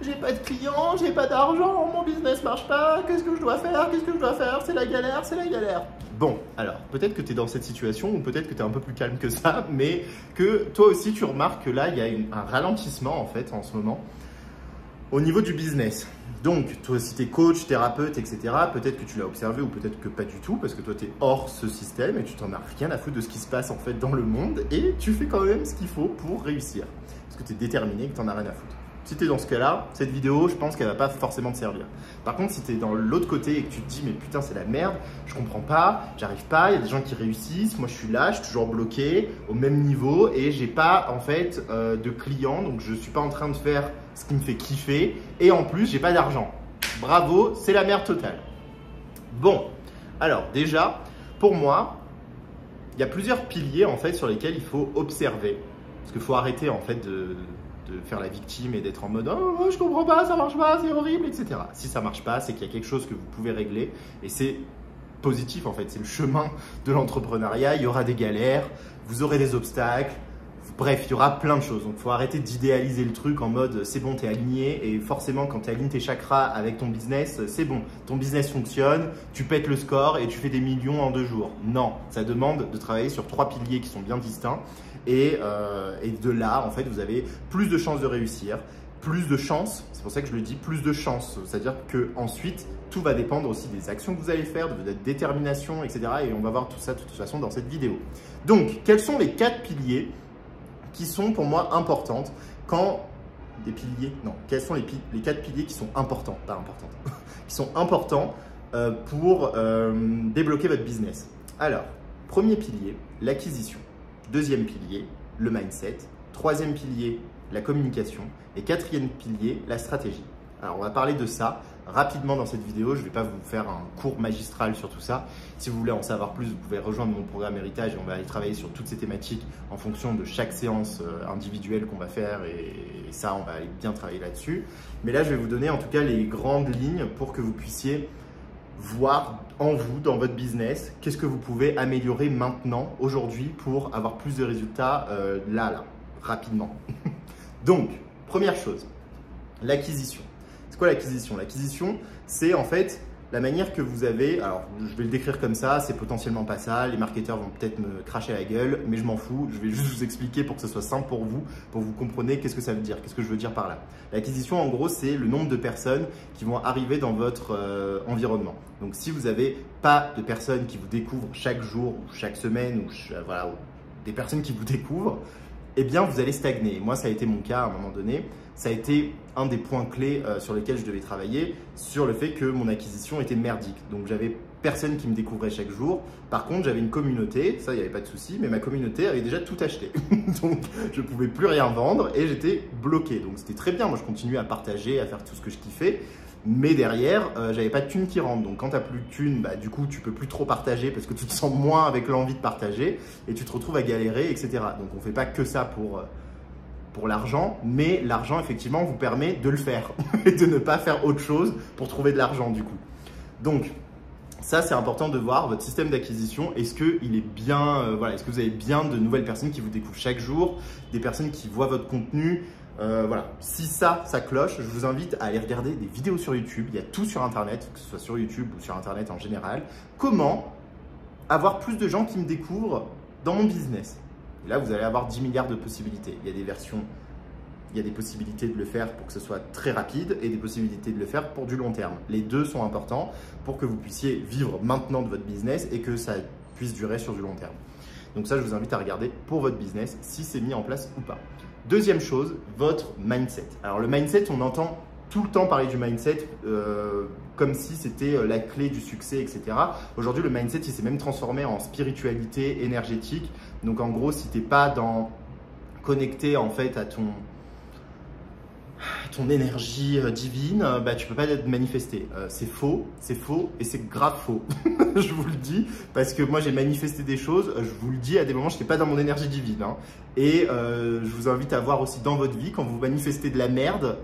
j'ai pas de clients, j'ai pas d'argent, mon business marche pas, qu'est-ce que je dois faire, qu'est-ce que je dois faire, c'est la galère, c'est la galère. Bon, alors, peut-être que tu es dans cette situation ou peut-être que tu es un peu plus calme que ça, mais que toi aussi tu remarques que là, il y a un ralentissement en fait en ce moment au niveau du business. Donc, toi, si tu es coach, thérapeute, etc., peut-être que tu l'as observé ou peut-être que pas du tout, parce que toi, tu es hors ce système et tu t'en as rien à foutre de ce qui se passe en fait dans le monde et tu fais quand même ce qu'il faut pour réussir. Parce que tu es déterminé et que tu n'en as rien à foutre. Si tu es dans ce cas-là, cette vidéo, je pense qu'elle va pas forcément te servir. Par contre, si tu es dans l'autre côté et que tu te dis, mais putain, c'est la merde, je comprends pas, j'arrive pas, il y a des gens qui réussissent, moi je suis là, je suis toujours bloqué au même niveau et j'ai pas en fait de clients, donc je suis pas en train de faire ce qui me fait kiffer et en plus, j'ai pas d'argent. Bravo, c'est la merde totale. Bon, alors déjà, pour moi, il y a plusieurs piliers en fait sur lesquels il faut observer. Parce qu'il faut arrêter en fait de faire la victime et d'être en mode « Oh, je comprends pas, ça marche pas, c'est horrible, etc. » Si ça marche pas, c'est qu'il y a quelque chose que vous pouvez régler et c'est positif en fait, c'est le chemin de l'entrepreneuriat, il y aura des galères, vous aurez des obstacles, bref, il y aura plein de choses. Donc, il faut arrêter d'idéaliser le truc en mode « c'est bon, tu es aligné » et forcément, quand tu alignes tes chakras avec ton business, c'est bon, ton business fonctionne, tu pètes le score et tu fais des millions en 2 jours. Non, ça demande de travailler sur 3 piliers qui sont bien distincts. Et de là, en fait, vous avez plus de chances de réussir, plus de chances, c'est pour ça que je le dis, plus de chances. C'est-à-dire qu'ensuite, tout va dépendre aussi des actions que vous allez faire, de votre détermination, etc. Et on va voir tout ça de toute façon dans cette vidéo. Donc, quels sont les 4 piliers qui sont pour moi importantes quand des piliers, non, quels sont les 4 piliers qui sont importants, pas importantes, qui sont importants pour débloquer votre business. Alors, premier pilier, l'acquisition. Deuxième pilier, le mindset. Troisième pilier, la communication. Et quatrième pilier, la stratégie. Alors, on va parler de ça rapidement dans cette vidéo. Je ne vais pas vous faire un cours magistral sur tout ça. Si vous voulez en savoir plus, vous pouvez rejoindre mon programme Héritage et on va aller travailler sur toutes ces thématiques en fonction de chaque séance individuelle qu'on va faire. Et ça, on va aller bien travailler là-dessus. Mais là, je vais vous donner en tout cas les grandes lignes pour que vous puissiez voir en vous, dans votre business, qu'est-ce que vous pouvez améliorer maintenant, aujourd'hui, pour avoir plus de résultats là, rapidement. Donc, première chose, l'acquisition. C'est quoi l'acquisition? L'acquisition, c'est en fait la manière que vous avez, alors je vais le décrire comme ça, c'est potentiellement pas ça, les marketeurs vont peut-être me cracher la gueule, mais je m'en fous, je vais juste vous expliquer pour que ce soit simple pour que vous compreniez qu'est-ce que ça veut dire, qu'est-ce que je veux dire par là. L'acquisition, en gros, c'est le nombre de personnes qui vont arriver dans votre environnement. Donc, si vous n'avez pas de personnes qui vous découvrent chaque jour ou chaque semaine, voilà, ou des personnes qui vous découvrent, eh bien, vous allez stagner. Moi, ça a été mon cas à un moment donné. Ça a été un des points clés sur lesquels je devais travailler, sur le fait que mon acquisition était merdique. Donc, j'avais personne qui me découvrait chaque jour. Par contre, j'avais une communauté, ça, il n'y avait pas de souci, mais ma communauté avait déjà tout acheté. Donc, je ne pouvais plus rien vendre et j'étais bloqué. Donc, c'était très bien. Moi, je continuais à partager, à faire tout ce que je kiffais. Mais derrière, j'avais pas de thunes qui rentrent. Donc, quand tu n'as plus de thunes, bah, du coup, tu peux plus trop partager parce que tu te sens moins avec l'envie de partager et tu te retrouves à galérer, etc. Donc, on ne fait pas que ça pour l'argent, mais l'argent, effectivement, vous permet de le faire et de ne pas faire autre chose pour trouver de l'argent, du coup. Donc, ça, c'est important de voir votre système d'acquisition. Est-ce qu'il est bien, voilà, est-ce que vous avez bien de nouvelles personnes qui vous découvrent chaque jour, des personnes qui voient votre contenu, voilà. Si ça cloche, je vous invite à aller regarder des vidéos sur YouTube. Il y a tout sur Internet, que ce soit sur YouTube ou sur Internet en général. Comment avoir plus de gens qui me découvrent dans mon business. Et là, vous allez avoir 10 milliards de possibilités. Il y a des versions, il y a des possibilités de le faire pour que ce soit très rapide et des possibilités de le faire pour du long terme. Les deux sont importants pour que vous puissiez vivre maintenant de votre business et que ça puisse durer sur du long terme. Donc ça, je vous invite à regarder pour votre business si c'est mis en place ou pas. Deuxième chose, votre mindset. Alors le mindset, on entend tout le temps parler du mindset comme si c'était la clé du succès, etc. Aujourd'hui, le mindset, il s'est même transformé en spiritualité énergétique. Donc en gros, si tu n'es pas connecté en fait à ton énergie divine, bah, tu peux pas être manifesté. C'est faux et c'est grave faux. Je vous le dis parce que moi j'ai manifesté des choses, je vous le dis, à des moments je n'étais pas dans mon énergie divine. Hein. Et je vous invite à voir aussi dans votre vie, quand vous manifestez de la merde,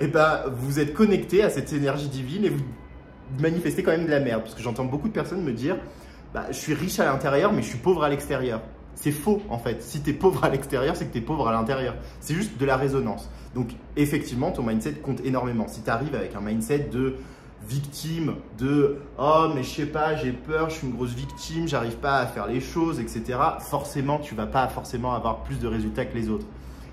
et bah, vous êtes connecté à cette énergie divine et vous manifestez quand même de la merde. Parce que j'entends beaucoup de personnes me dire, bah, je suis riche à l'intérieur mais je suis pauvre à l'extérieur. C'est faux en fait. Si tu es pauvre à l'extérieur, c'est que tu es pauvre à l'intérieur. C'est juste de la résonance. Donc effectivement, ton mindset compte énormément. Si tu arrives avec un mindset de victime, de « oh mais je sais pas, j'ai peur, je suis une grosse victime, j'arrive pas à faire les choses, etc. » Forcément, tu vas pas forcément avoir plus de résultats que les autres.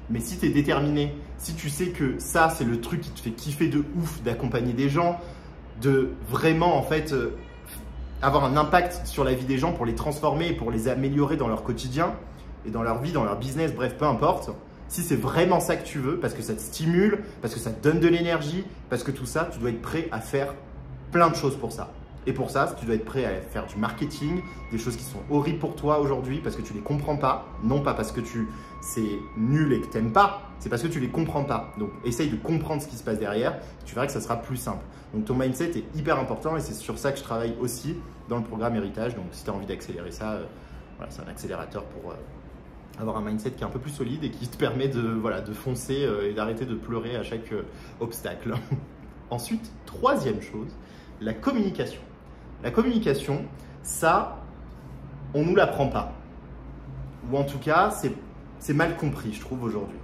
Mais si tu es déterminé, si tu sais que ça, c'est le truc qui te fait kiffer de ouf d'accompagner des gens, de vraiment en fait avoir un impact sur la vie des gens pour les transformer et pour les améliorer dans leur quotidien et dans leur vie, dans leur business, bref, peu importe. Si c'est vraiment ça que tu veux, parce que ça te stimule, parce que ça te donne de l'énergie, parce que tout ça, tu dois être prêt à faire plein de choses pour ça. Et pour ça, tu dois être prêt à faire du marketing, des choses qui sont horribles pour toi aujourd'hui parce que tu ne les comprends pas. Non pas parce que c'est nul et que tu n'aimes pas, c'est parce que tu ne les comprends pas. Donc, essaye de comprendre ce qui se passe derrière. Tu verras que ça sera plus simple. Donc, ton mindset est hyper important et c'est sur ça que je travaille aussi dans le programme Héritage. Donc, si tu as envie d'accélérer ça, voilà, c'est un accélérateur pour avoir un mindset qui est un peu plus solide et qui te permet de foncer et d'arrêter de pleurer à chaque obstacle. Ensuite, troisième chose, la communication. La communication, ça, on ne nous l'apprend pas. Ou en tout cas, c'est mal compris, je trouve, aujourd'hui.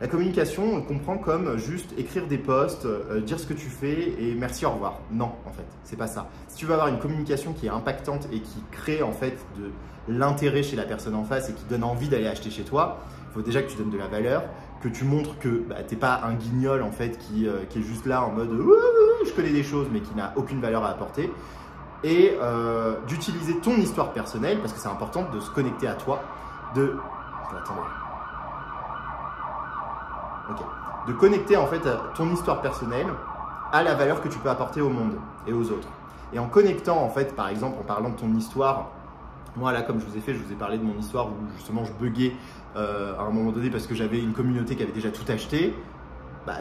La communication, on le comprend comme juste écrire des posts, dire ce que tu fais et merci, au revoir. Non, en fait, c'est pas ça. Si tu veux avoir une communication qui est impactante et qui crée en fait de l'intérêt chez la personne en face et qui donne envie d'aller acheter chez toi, il faut déjà que tu donnes de la valeur, que tu montres que tu n'es pas un guignol en fait qui est juste là en mode je connais des choses mais qui n'a aucune valeur à apporter. Et d'utiliser ton histoire personnelle, parce que c'est important de se connecter à toi, de connecter en fait ton histoire personnelle à la valeur que tu peux apporter au monde et aux autres. Et en connectant en fait, par exemple, en parlant de ton histoire, moi là comme je vous ai fait, je vous ai parlé de mon histoire où justement je buguais à un moment donné parce que j'avais une communauté qui avait déjà tout acheté.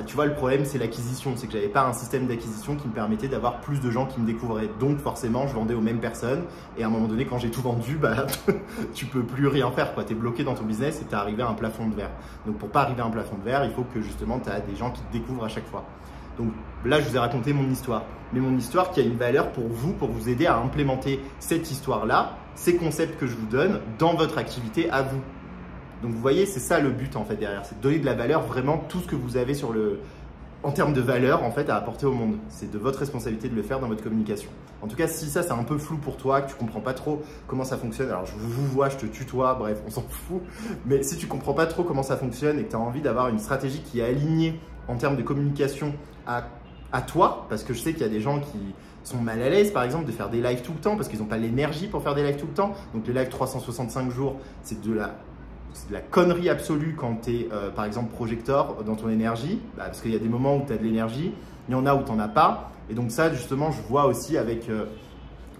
Tu vois, le problème, c'est l'acquisition. C'est que j'avais pas un système d'acquisition qui me permettait d'avoir plus de gens qui me découvraient. Donc, forcément, je vendais aux mêmes personnes. Et à un moment donné, quand j'ai tout vendu, tu peux plus rien faire. Tu es bloqué dans ton business et tu es arrivé à un plafond de verre. Donc, pour pas arriver à un plafond de verre, il faut que justement, tu as des gens qui te découvrent à chaque fois. Donc là, je vous ai raconté mon histoire. Mais mon histoire qui a une valeur pour vous aider à implémenter cette histoire-là, ces concepts que je vous donne dans votre activité à vous. Donc vous voyez, c'est ça le but en fait derrière, c'est de donner de la valeur, vraiment tout ce que vous avez en termes de valeur en fait à apporter au monde. C'est de votre responsabilité de le faire dans votre communication. En tout cas, si ça c'est un peu flou pour toi, que tu comprends pas trop comment ça fonctionne, alors je vous vois, je te tutoie, bref, on s'en fout. Mais si tu comprends pas trop comment ça fonctionne et que tu as envie d'avoir une stratégie qui est alignée en termes de communication à toi, parce que je sais qu'il y a des gens qui sont mal à l'aise par exemple de faire des lives tout le temps parce qu'ils n'ont pas l'énergie pour faire des lives tout le temps. Donc les lives 365 jours, c'est de la connerie absolue quand tu es par exemple projecteur dans ton énergie, parce qu'il y a des moments où tu as de l'énergie, il y en a où tu n'en as pas. Et donc ça justement, je vois aussi avec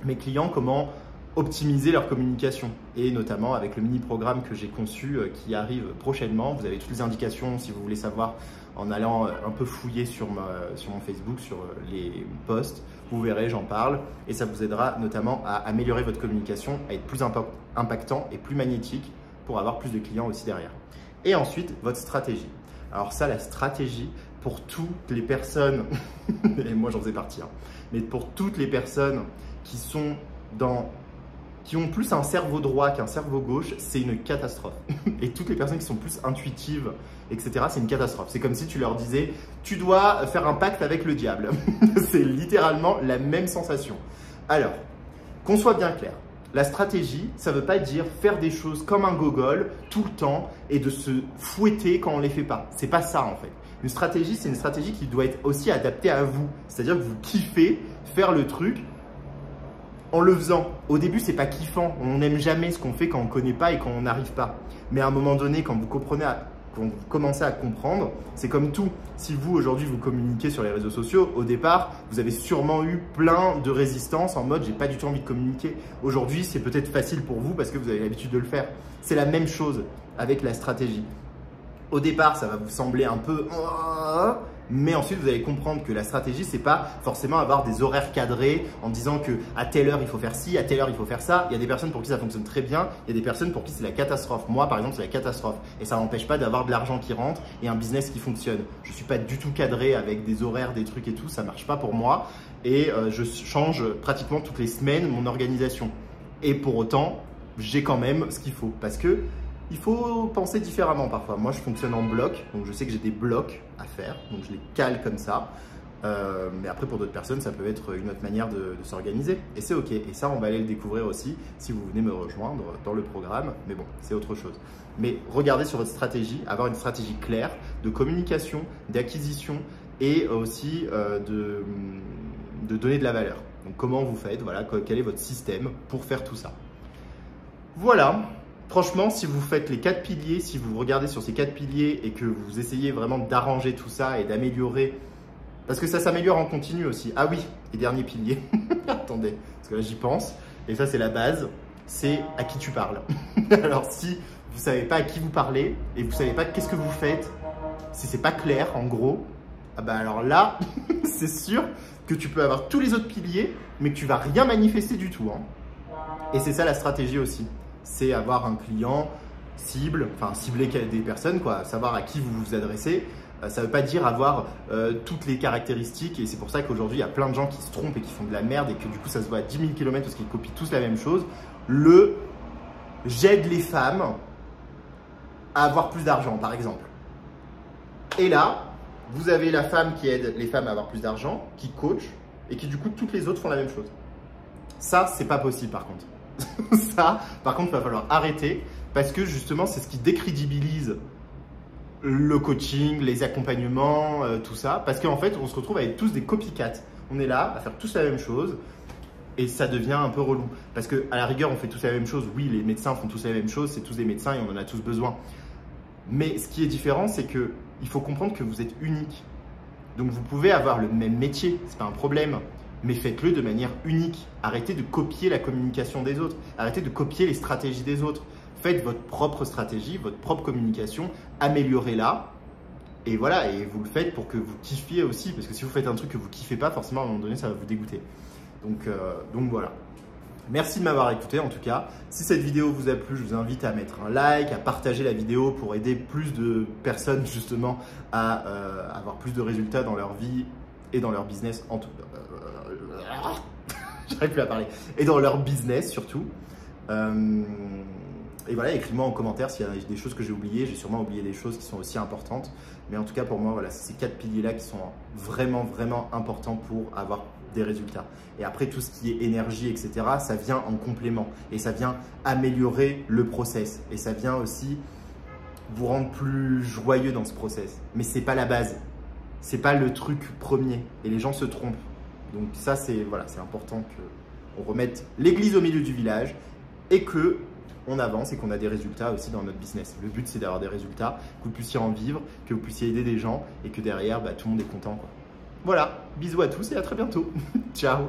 mes clients comment optimiser leur communication et notamment avec le mini-programme que j'ai conçu qui arrive prochainement. Vous avez toutes les indications si vous voulez savoir en allant un peu fouiller sur mon Facebook, sur les posts. Vous verrez, j'en parle et ça vous aidera notamment à améliorer votre communication, à être plus impactant et plus magnétique pour avoir plus de clients aussi derrière. Et ensuite, votre stratégie. Alors ça, la stratégie, pour toutes les personnes, et moi j'en faisais partie, mais pour toutes les personnes qui ont plus un cerveau droit qu'un cerveau gauche, c'est une catastrophe. Et toutes les personnes qui sont plus intuitives, etc., c'est une catastrophe. C'est comme si tu leur disais, tu dois faire un pacte avec le diable. C'est littéralement la même sensation. Alors, qu'on soit bien clair. La stratégie, ça ne veut pas dire faire des choses comme un gogol tout le temps et de se fouetter quand on ne les fait pas. C'est pas ça en fait. Une stratégie, c'est une stratégie qui doit être aussi adaptée à vous. C'est-à-dire que vous kiffez faire le truc en le faisant. Au début, c'est pas kiffant. On n'aime jamais ce qu'on fait quand on ne connaît pas et quand on n'arrive pas. Mais à un moment donné, quand vous commencez à comprendre, c'est comme tout. Si vous, aujourd'hui, vous communiquez sur les réseaux sociaux, au départ, vous avez sûrement eu plein de résistance en mode « j'ai pas du tout envie de communiquer ». Aujourd'hui, c'est peut-être facile pour vous parce que vous avez l'habitude de le faire. C'est la même chose avec la stratégie. Au départ, ça va vous sembler un peu… Mais ensuite, vous allez comprendre que la stratégie, c'est pas forcément avoir des horaires cadrés en disant que à telle heure, il faut faire ci, à telle heure, il faut faire ça. Il y a des personnes pour qui ça fonctionne très bien. Il y a des personnes pour qui c'est la catastrophe. Moi, par exemple, c'est la catastrophe. Et ça n'empêche pas d'avoir de l'argent qui rentre et un business qui fonctionne. Je suis pas du tout cadré avec des horaires, des trucs et tout. Ça marche pas pour moi. Et je change pratiquement toutes les semaines mon organisation. Et pour autant, j'ai quand même ce qu'il faut. Parce que il faut penser différemment parfois. Moi, je fonctionne en bloc, donc je sais que j'ai des blocs à faire, donc je les cale comme ça. Mais après, pour d'autres personnes, ça peut être une autre manière de s'organiser. Et c'est OK. Et ça, on va aller le découvrir aussi si vous venez me rejoindre dans le programme. Mais bon, c'est autre chose. Mais regardez sur votre stratégie, avoir une stratégie claire de communication, d'acquisition et aussi de donner de la valeur. Donc, comment vous faites, voilà, quel est votre système pour faire tout ça. Voilà. Franchement, si vous faites les 4 piliers, si vous regardez sur ces 4 piliers et que vous essayez vraiment d'arranger tout ça et d'améliorer, parce que ça s'améliore en continu aussi. Ah oui, et dernier pilier, attendez, parce que là j'y pense, et ça c'est la base, c'est à qui tu parles. Alors si vous ne savez pas à qui vous parlez et vous ne savez pas qu'est-ce que vous faites, si c'est pas clair en gros, ah bah alors là, c'est sûr que tu peux avoir tous les autres piliers, mais que tu vas rien manifester du tout. Hein. Et c'est ça la stratégie aussi, c'est avoir un client cible, enfin cibler des personnes, quoi, savoir à qui vous vous adressez. Ça ne veut pas dire avoir toutes les caractéristiques et c'est pour ça qu'aujourd'hui, il y a plein de gens qui se trompent et qui font de la merde et que du coup, ça se voit à 10 000 km parce qu'ils copient tous la même chose. J'aide les femmes à avoir plus d'argent, par exemple. Et là, vous avez la femme qui aide les femmes à avoir plus d'argent, qui coach et qui du coup, toutes les autres font la même chose. Ça, c'est pas possible par contre. Ça, par contre, il va falloir arrêter parce que justement, c'est ce qui décrédibilise le coaching, les accompagnements, tout ça. Parce qu'en fait, on se retrouve avec tous des copycats. On est là à faire tous la même chose et ça devient un peu relou. Parce qu'à la rigueur, on fait tous la même chose. Oui, les médecins font tous la même chose, c'est tous des médecins et on en a tous besoin. Mais ce qui est différent, c'est qu'il faut comprendre que vous êtes unique. Donc, vous pouvez avoir le même métier, c'est pas un problème. Mais faites-le de manière unique. Arrêtez de copier la communication des autres. Arrêtez de copier les stratégies des autres. Faites votre propre stratégie, votre propre communication, améliorez-la. Et voilà, et vous le faites pour que vous kiffiez aussi. Parce que si vous faites un truc que vous ne kiffez pas, forcément, à un moment donné, ça va vous dégoûter. Donc voilà. Merci de m'avoir écouté en tout cas. Si cette vidéo vous a plu, je vous invite à mettre un like, à partager la vidéo pour aider plus de personnes justement à avoir plus de résultats dans leur vie et dans leur business. J'arrive plus à parler. Et dans leur business surtout. Et voilà, écris-moi en commentaire s'il y a des choses que j'ai oubliées. J'ai sûrement oublié des choses qui sont aussi importantes. Mais en tout cas, pour moi, voilà, c'est ces 4 piliers-là qui sont vraiment, vraiment importants pour avoir des résultats. Et après, tout ce qui est énergie, etc., ça vient en complément. Et ça vient améliorer le process. Et ça vient aussi vous rendre plus joyeux dans ce process. Mais ce n'est pas la base. Ce n'est pas le truc premier. Et les gens se trompent. Donc ça, c'est voilà, important qu'on remette l'église au milieu du village et que on avance et qu'on a des résultats aussi dans notre business. Le but, c'est d'avoir des résultats, que vous puissiez en vivre, que vous puissiez aider des gens et que derrière, tout le monde est content, quoi. Voilà, bisous à tous et à très bientôt. Ciao.